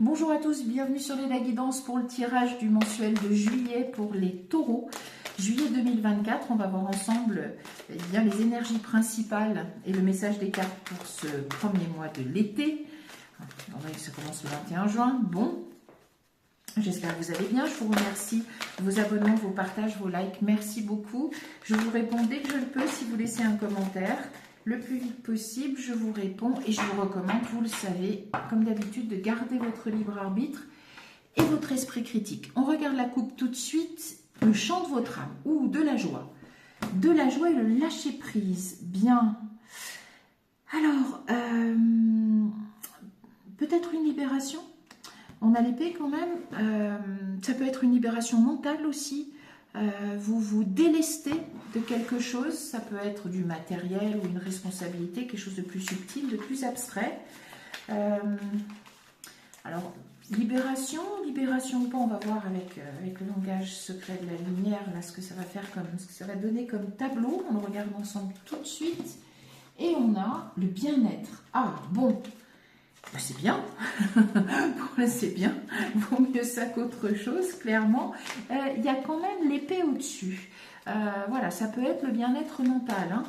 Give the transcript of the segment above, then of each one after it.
Bonjour à tous, bienvenue sur la guidance pour le tirage du mensuel de juillet pour les taureaux. Juillet 2024, on va voir ensemble bien les énergies principales et le message des cartes pour ce premier mois de l'été. Ça commence le 21 juin. Bon, j'espère que vous allez bien. Je vous remercie de vos abonnements, vos partages, vos likes. Merci beaucoup. Je vous réponds dès que je le peux si vous laissez un commentaire. Le plus vite possible, je vous réponds et je vous recommande, vous le savez, comme d'habitude, de garder votre libre arbitre et votre esprit critique. On regarde la coupe tout de suite, le chant de votre âme ou de la joie. De la joie et le lâcher prise. Bien. Alors, peut-être une libération. On a l'épée quand même. Ça peut être une libération mentale aussi. Vous vous délestez de quelque chose, ça peut être du matériel ou une responsabilité, quelque chose de plus subtil, de plus abstrait. Alors, libération ou pas, on va voir avec le langage secret de la lumière, là, ce que ça va faire, ce que ça va donner comme tableau. On le regarde ensemble tout de suite. Et on a le bien-être. Ah, bon, c'est bien, c'est bien, vaut mieux ça qu'autre chose, clairement. Il y a quand même l'épée au-dessus. Voilà, ça peut être le bien-être mental, hein.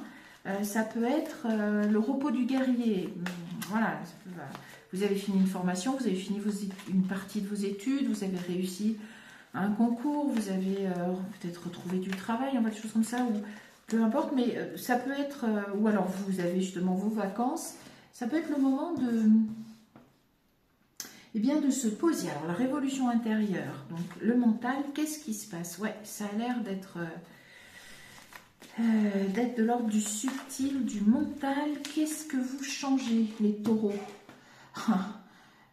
Ça peut être le repos du guerrier. Voilà, vous avez fini une formation, vous avez fini une partie de vos études, vous avez réussi un concours, vous avez peut-être retrouvé du travail, des choses comme ça, ou peu importe, mais ça peut être, ou alors vous avez justement vos vacances, ça peut être le moment de... Eh bien, de se poser. Alors, la révolution intérieure, donc le mental, qu'est-ce qui se passe? Ouais, ça a l'air d'être de l'ordre du subtil, du mental. Qu'est-ce que vous changez, les taureaux?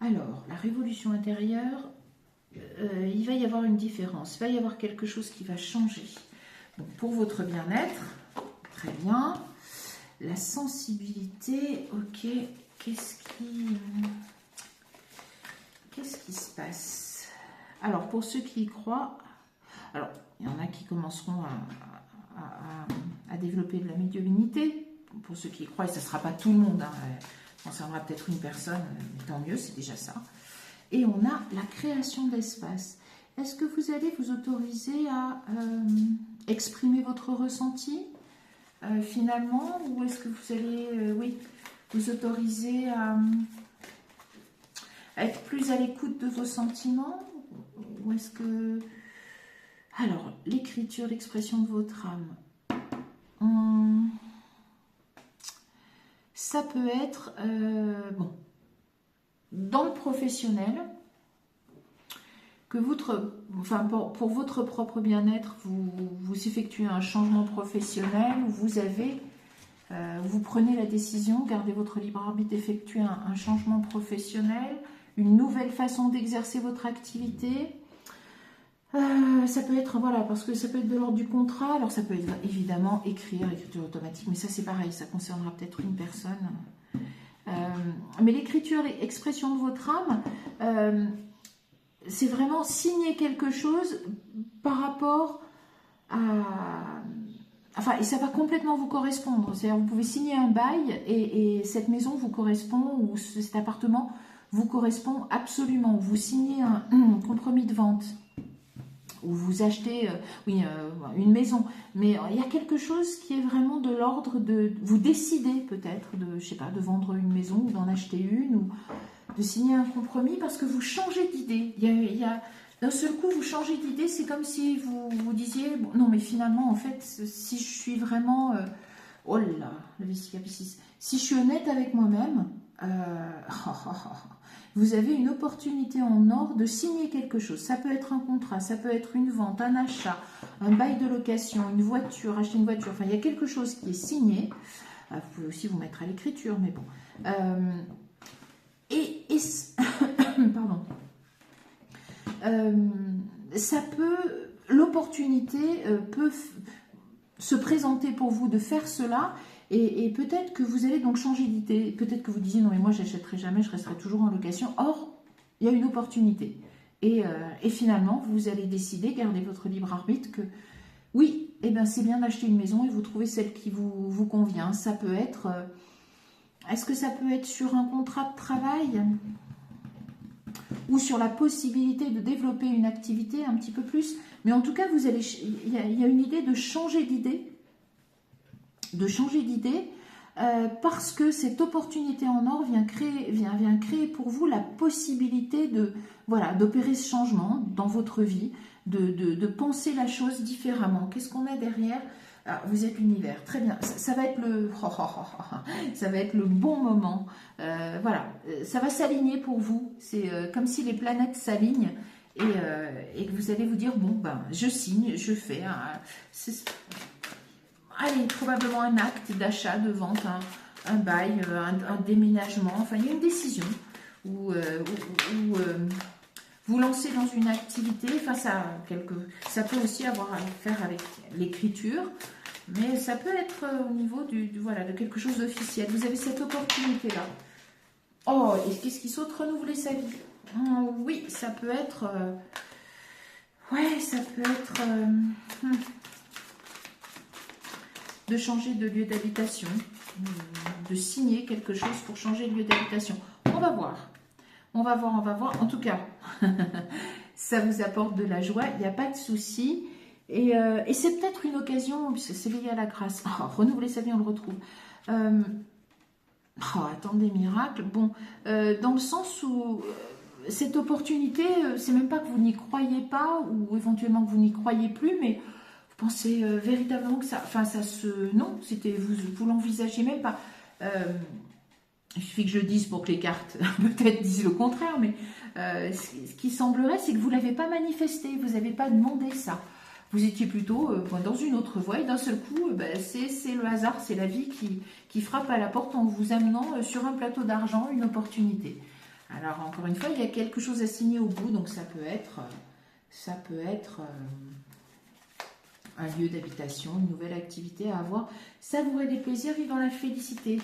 Alors, la révolution intérieure, il va y avoir une différence. Il va y avoir quelque chose qui va changer. Donc, pour votre bien-être, très bien. La sensibilité, ok. Qu'est-ce qui se passe? Alors, pour ceux qui y croient, alors, il y en a qui commenceront à développer de la médiumnité. Pour ceux qui y croient, et ce ne sera pas tout le monde, hein, on concernera peut-être une personne, mais tant mieux, c'est déjà ça. Et on a la création d'espace. Est-ce que vous allez vous autoriser à exprimer votre ressenti, finalement, ou est-ce que vous allez, vous autoriser à être plus à l'écoute de vos sentiments, ou est-ce que... Alors, l'écriture, l'expression de votre âme. Ça peut être, bon, dans le professionnel, que pour votre propre bien-être, vous effectuez un changement professionnel, où vous prenez la décision, gardez votre libre arbitre d'effectuer un changement professionnel, une nouvelle façon d'exercer votre activité. Ça peut être, voilà, parce que ça peut être de l'ordre du contrat. Alors ça peut être évidemment l'écriture automatique, mais ça c'est pareil, ça concernera peut-être une personne. Mais l'écriture, l'expression de votre âme, c'est vraiment signer quelque chose par rapport à... Enfin, et ça va complètement vous correspondre. C'est-à-dire, vous pouvez signer un bail et cette maison vous correspond, ou cet appartement vous correspond absolument. Vous signez un compromis de vente, ou vous achetez une maison. Mais il y a quelque chose qui est vraiment de l'ordre de... Vous décidez peut-être de, je sais pas, de vendre une maison ou d'en acheter une, ou de signer un compromis parce que vous changez d'idée. D'un seul coup, vous changez d'idée. C'est comme si vous vous disiez, bon, non mais finalement, en fait, si je suis vraiment... oh là là, le Vesicapiscis. Si je suis honnête avec moi-même... vous avez une opportunité en or de signer quelque chose. Ça peut être un contrat, ça peut être une vente, un achat, un bail de location, une voiture, acheter une voiture. Enfin, il y a quelque chose qui est signé. Vous pouvez aussi vous mettre à l'écriture, mais bon. Pardon. L'opportunité peut se présenter pour vous de faire cela. Et peut-être que vous allez donc changer d'idée. Peut-être que vous disiez, non mais moi j'achèterai jamais, je resterai toujours en location. Or, il y a une opportunité. Et finalement, vous allez décider, gardez votre libre arbitre, que oui, eh ben, c'est bien d'acheter une maison et vous trouvez celle qui vous convient. Ça peut être... est-ce que ça peut être sur un contrat de travail? ou sur la possibilité de développer une activité un petit peu plus. Mais en tout cas, il y a une idée de changer d'idée, parce que cette opportunité en or vient créer pour vous la possibilité de, voilà, d'opérer ce changement dans votre vie, de penser la chose différemment. Qu'est-ce qu'on a derrière? Ah, vous êtes l'univers, très bien. Ça va être ça va être le bon moment. Voilà, ça va s'aligner pour vous. C'est comme si les planètes s'alignent et que vous allez vous dire bon ben je signe, je fais. Allez, probablement un acte d'achat, de vente, un bail, un déménagement. Enfin, il y a une décision où vous lancez dans une activité. Enfin, ça peut aussi avoir à faire avec l'écriture. Mais ça peut être au niveau voilà, de quelque chose d'officiel. Vous avez cette opportunité-là. Oh, et qu'est-ce qui saute? Renouveler sa vie. Oui, ça peut être... ouais, ça peut être... de changer de lieu d'habitation. De signer quelque chose pour changer de lieu d'habitation. On va voir. On va voir, on va voir. En tout cas, ça vous apporte de la joie. Il n'y a pas de souci. Et c'est peut-être une occasion, puisque c'est lié à la grâce. Oh, renouveler sa vie, on le retrouve. Attendez, miracle. Bon, dans le sens où cette opportunité, c'est même pas que vous n'y croyez pas, ou éventuellement que vous n'y croyez plus, mais vous pensez véritablement que ça... Enfin, ça se... Non, vous l'envisagez même pas. Il suffit que je le dise pour que les cartes peut-être disent le contraire, mais ce qui semblerait, c'est que vous ne l'avez pas manifesté, vous n'avez pas demandé ça. Vous étiez plutôt dans une autre voie et d'un seul coup, c'est le hasard, c'est la vie qui frappe à la porte en vous amenant sur un plateau d'argent une opportunité. Alors encore une fois, il y a quelque chose à signer au bout, donc ça peut être un lieu d'habitation, une nouvelle activité à avoir. Savourer des plaisirs, vivre dans la félicité.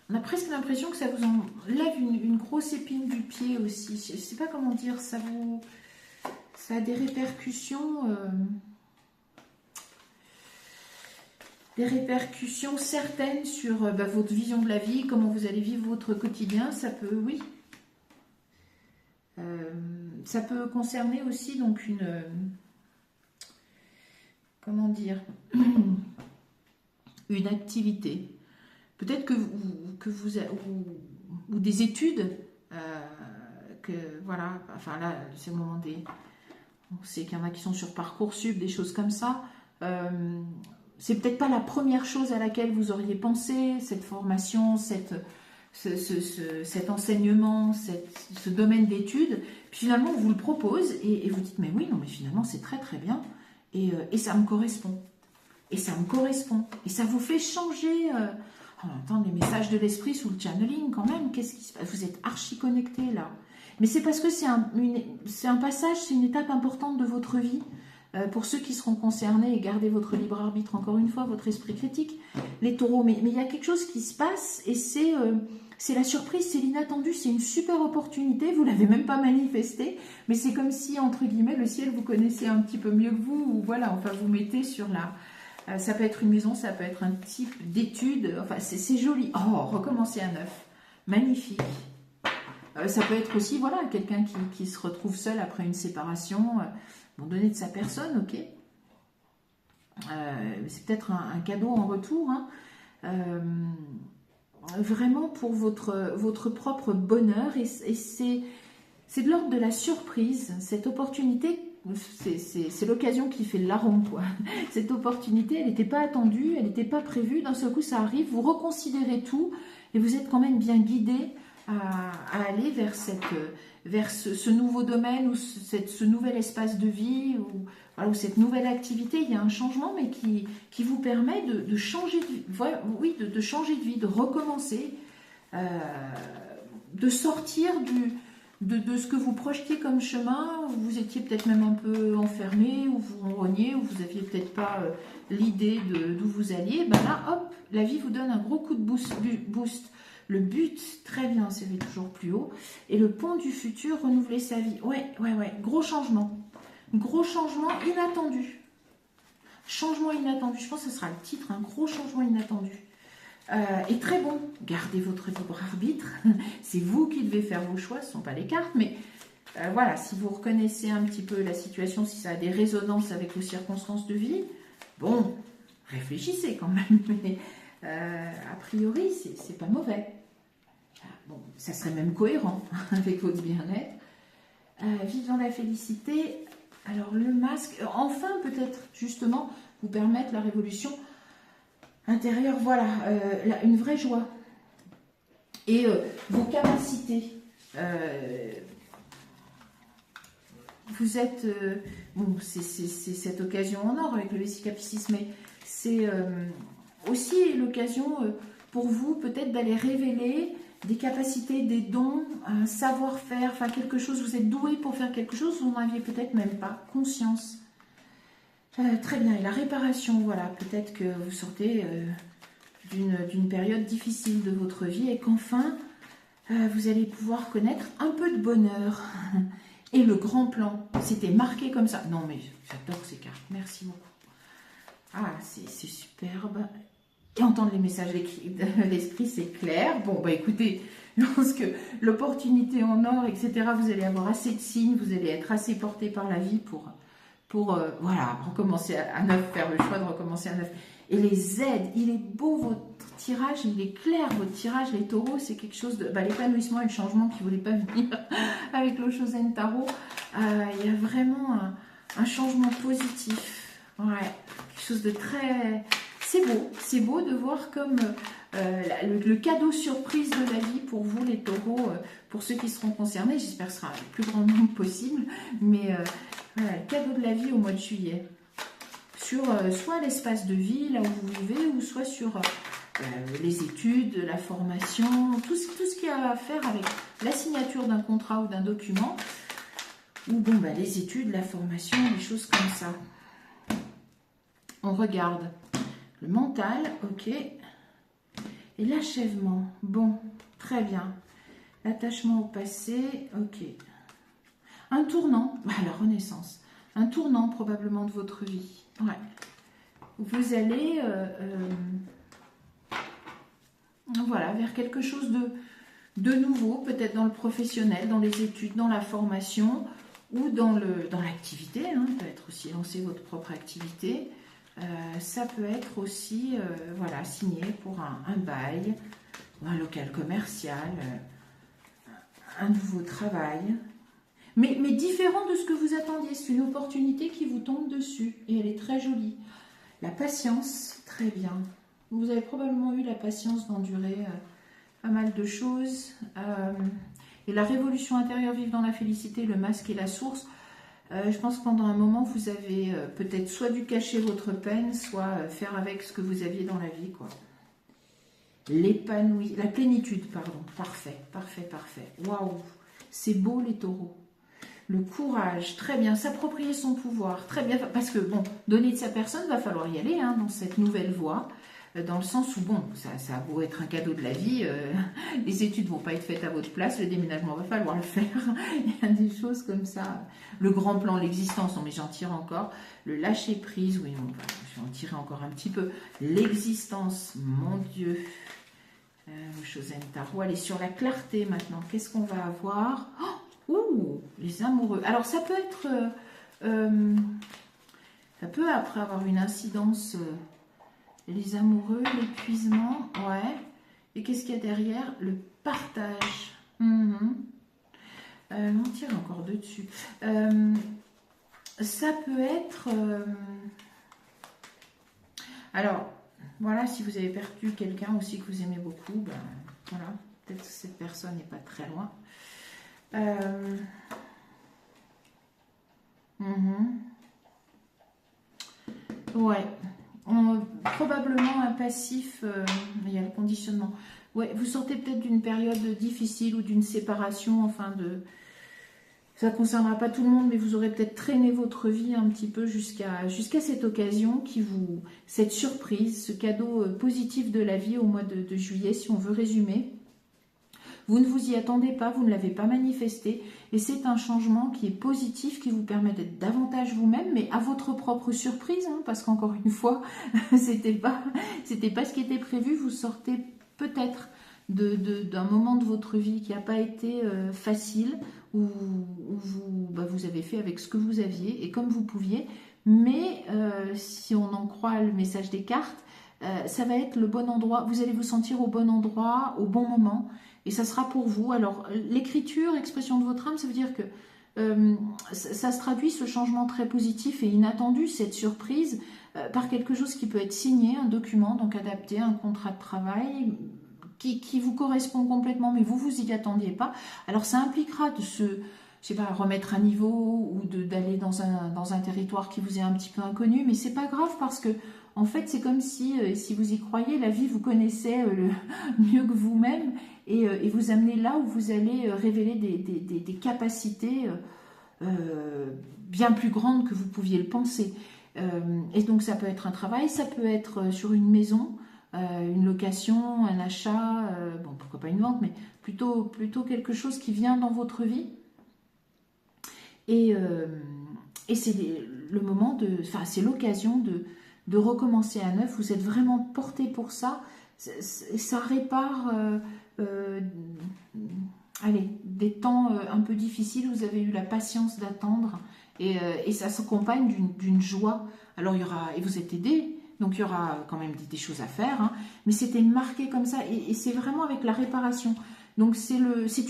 On a presque l'impression que ça vous enlève une grosse épine du pied aussi. Je ne sais pas comment dire, ça a des répercussions... des répercussions certaines sur votre vision de la vie, comment vous allez vivre votre quotidien. Ça peut, oui. Ça peut concerner aussi donc comment dire, une activité. Peut-être ou des études, voilà, enfin là, c'est le moment on sait qu'il y en a qui sont sur Parcoursup, des choses comme ça. C'est peut-être pas la première chose à laquelle vous auriez pensé, cette formation, cet enseignement, ce domaine d'études. Puis finalement, on vous le propose et vous dites, mais oui, non, mais finalement, c'est très très bien et ça me correspond. Et ça me correspond. Et ça vous fait changer... on entend les messages de l'esprit sous le channeling quand même. Qu'est-ce qui se passe? Vous êtes archi connecté là. Mais c'est parce que c'est un passage, c'est une étape importante de votre vie. Pour ceux qui seront concernés, et gardez votre libre arbitre encore une fois, votre esprit critique, les taureaux. Mais il y a quelque chose qui se passe et c'est la surprise, c'est l'inattendu, c'est une super opportunité. Vous ne l'avez même pas manifesté, mais c'est comme si, entre guillemets, le ciel vous connaissait un petit peu mieux que vous. Ou voilà, enfin, vous mettez sur la... ça peut être une maison, ça peut être un type d'étude. Enfin, c'est joli. Oh, recommencer à neuf. Magnifique. Ça peut être aussi, voilà, quelqu'un qui se retrouve seul après une séparation... donner de sa personne, ok. C'est peut-être un cadeau en retour. Hein. Vraiment pour votre propre bonheur. Et c'est de l'ordre de la surprise. Cette opportunité, c'est l'occasion qui fait le larron, quoi. Cette opportunité, elle n'était pas attendue, elle n'était pas prévue. D'un seul coup, ça arrive. Vous reconsidérez tout et vous êtes quand même bien guidé à aller vers ce nouveau domaine ou ce nouvel espace de vie ou cette nouvelle activité. Il y a un changement mais qui vous permet de changer de vie, oui, de changer de vie, de recommencer, de sortir de ce que vous projetiez comme chemin, où vous étiez peut-être même un peu enfermé, où vous ronroniez, où vous n'aviez peut-être pas l'idée d'où vous alliez. Ben là, hop, la vie vous donne un gros coup de boost. Le but, très bien, c'est toujours plus haut. Et le pont du futur, renouveler sa vie. Ouais, gros changement. Gros changement inattendu. Changement inattendu. Je pense que ce sera le titre, un gros changement inattendu. Et très bon. Gardez votre libre arbitre. C'est vous qui devez faire vos choix, ce ne sont pas les cartes, mais voilà, si vous reconnaissez un petit peu la situation, si ça a des résonances avec vos circonstances de vie, bon, réfléchissez quand même, mais a priori, c'est pas mauvais. Bon, ça serait même cohérent avec votre bien-être. Vivre dans la félicité. Alors le masque, enfin peut-être justement vous permettre la révolution intérieure, voilà, une vraie joie. Et vos capacités. Vous êtes, bon, c'est cette occasion en or avec le Vesicapiscis, mais c'est aussi l'occasion pour vous peut-être d'aller révéler des capacités, des dons, un savoir-faire, enfin quelque chose, vous êtes doué pour faire quelque chose, vous n'en aviez peut-être même pas conscience. Très bien, et la réparation, voilà, peut-être que vous sortez d'une période difficile de votre vie et qu'enfin, vous allez pouvoir connaître un peu de bonheur. Et le grand plan, c'était marqué comme ça. Non mais j'adore ces cartes, merci beaucoup. Ah, c'est superbe. Et entendre les messages de l'esprit, c'est clair. Bon, bah écoutez, je pense que l'opportunité en or, etc., vous allez avoir assez de signes, vous allez être assez porté par la vie pour voilà, recommencer à neuf, faire le choix de recommencer à neuf. Et les aides, il est beau votre tirage, il est clair votre tirage, les taureaux, c'est quelque chose de... l'épanouissement et le changement qui ne voulait pas venir avec l'Oshozen Tarot, il y a vraiment un changement positif. Ouais, quelque chose de très... C'est beau de voir comme le cadeau surprise de la vie pour vous les taureaux, pour ceux qui seront concernés, j'espère que ce sera le plus grand nombre possible, mais voilà, le cadeau de la vie au mois de juillet. Sur soit l'espace de vie, là où vous vivez, ou soit sur les études, la formation, tout ce qui a à faire avec la signature d'un contrat ou d'un document, ou bon, les études, la formation, des choses comme ça. On regarde le mental, ok, et l'achèvement, bon, très bien. L'attachement au passé, ok. Un tournant, la renaissance, un tournant probablement de votre vie. Ouais. Vous allez voilà, vers quelque chose de nouveau, peut-être dans le professionnel, dans les études, dans la formation ou dans l'activité. Hein, peut-être aussi lancer votre propre activité. Ça peut être aussi voilà, signé pour un bail, un local commercial, un nouveau travail. Mais différent de ce que vous attendiez, c'est une opportunité qui vous tombe dessus et elle est très jolie. La patience, très bien. Vous avez probablement eu la patience d'endurer pas mal de choses. Et la révolution intérieure, vivre dans la félicité, le masque et la source. Je pense que pendant un moment, vous avez peut-être soit dû cacher votre peine, soit faire avec ce que vous aviez dans la vie, quoi. La plénitude, pardon. Parfait, parfait, parfait. Waouh, c'est beau les taureaux. Le courage, très bien, s'approprier son pouvoir, très bien, parce que bon, donner de sa personne, va falloir y aller dans cette nouvelle voie, dans le sens où bon, ça a beau être un cadeau de la vie, les études ne vont pas être faites à votre place, le déménagement va falloir le faire, il y a des choses comme ça, le grand plan, l'existence, non mais j'en tire encore, le lâcher prise, oui, je vais en tirer encore un petit peu, l'existence, mon Dieu, Oshozen Tarot, allez sur la clarté maintenant, qu'est-ce qu'on va avoir? Ouh, les amoureux. Alors, ça peut être... ça peut, après avoir une incidence, les amoureux, l'épuisement, ouais. Et qu'est-ce qu'il y a derrière? Le partage. On tire encore dessus. Ça peut être... alors, voilà, si vous avez perdu quelqu'un aussi que vous aimez beaucoup, voilà, peut-être que cette personne n'est pas très loin. Ouais, probablement un passif, il y a le conditionnement. Ouais, vous sortez peut-être d'une période difficile ou d'une séparation, enfin ça ne concernera pas tout le monde, mais vous aurez peut-être traîné votre vie un petit peu jusqu'à cette occasion cette surprise, ce cadeau positif de la vie au mois de juillet, si on veut résumer. Vous ne vous y attendez pas, vous ne l'avez pas manifesté et c'est un changement qui est positif, qui vous permet d'être davantage vous-même, mais à votre propre surprise, parce qu'encore une fois, c'était pas ce qui était prévu. Vous sortez peut-être d'un moment de votre vie qui n'a pas été facile, vous avez fait avec ce que vous aviez et comme vous pouviez. Mais si on en croit le message des cartes, ça va être le bon endroit. Vous allez vous sentir au bon endroit, au bon moment. Et ça sera pour vous. Alors, l'écriture, expression de votre âme, ça veut dire que ça se traduit, ce changement très positif et inattendu, cette surprise, par quelque chose qui peut être signé, un document, donc adapté, un contrat de travail, qui vous correspond complètement, mais vous y attendiez pas. Alors ça impliquera de je sais pas, remettre à niveau ou d'aller dans un territoire qui vous est un petit peu inconnu, mais c'est pas grave parce que en fait c'est comme si vous y croyez, la vie vous connaissait mieux que vous-même et vous amenez là où vous allez révéler des capacités bien plus grandes que vous pouviez le penser. Et donc ça peut être un travail, ça peut être sur une maison, une location, un achat, bon pourquoi pas une vente, mais plutôt quelque chose qui vient dans votre vie. Et c'est le moment c'est l'occasion de recommencer à neuf. Vous êtes vraiment porté pour ça. Ça répare allez, des temps un peu difficiles. Vous avez eu la patience d'attendre et ça s'accompagne d'une joie. Alors il y aura, et vous êtes aidé, donc il y aura quand même des choses à faire, hein, mais c'était marqué comme ça et c'est vraiment avec la réparation. Donc c'est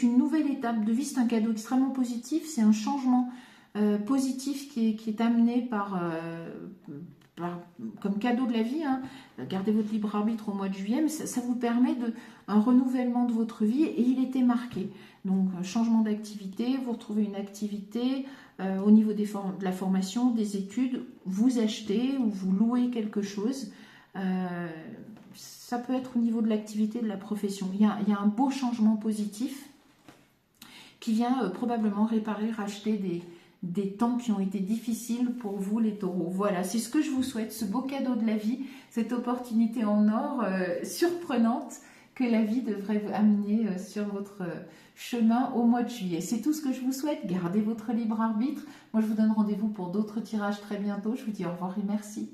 une nouvelle étape de vie, c'est un cadeau extrêmement positif, c'est un changement positif qui est amené comme cadeau de la vie, hein. Gardez votre libre arbitre au mois de juillet, mais ça vous permet un renouvellement de votre vie et il était marqué. Donc un changement d'activité, vous retrouvez une activité au niveau de la formation, des études, vous achetez ou vous louez quelque chose. Ça peut être au niveau de l'activité, de la profession. Il y a un beau changement positif qui vient probablement réparer, racheter des temps qui ont été difficiles pour vous les taureaux. Voilà, c'est ce que je vous souhaite, ce beau cadeau de la vie, cette opportunité en or surprenante que la vie devrait vous amener sur votre chemin au mois de juillet. C'est tout ce que je vous souhaite, gardez votre libre arbitre. Moi je vous donne rendez-vous pour d'autres tirages très bientôt. Je vous dis au revoir et merci.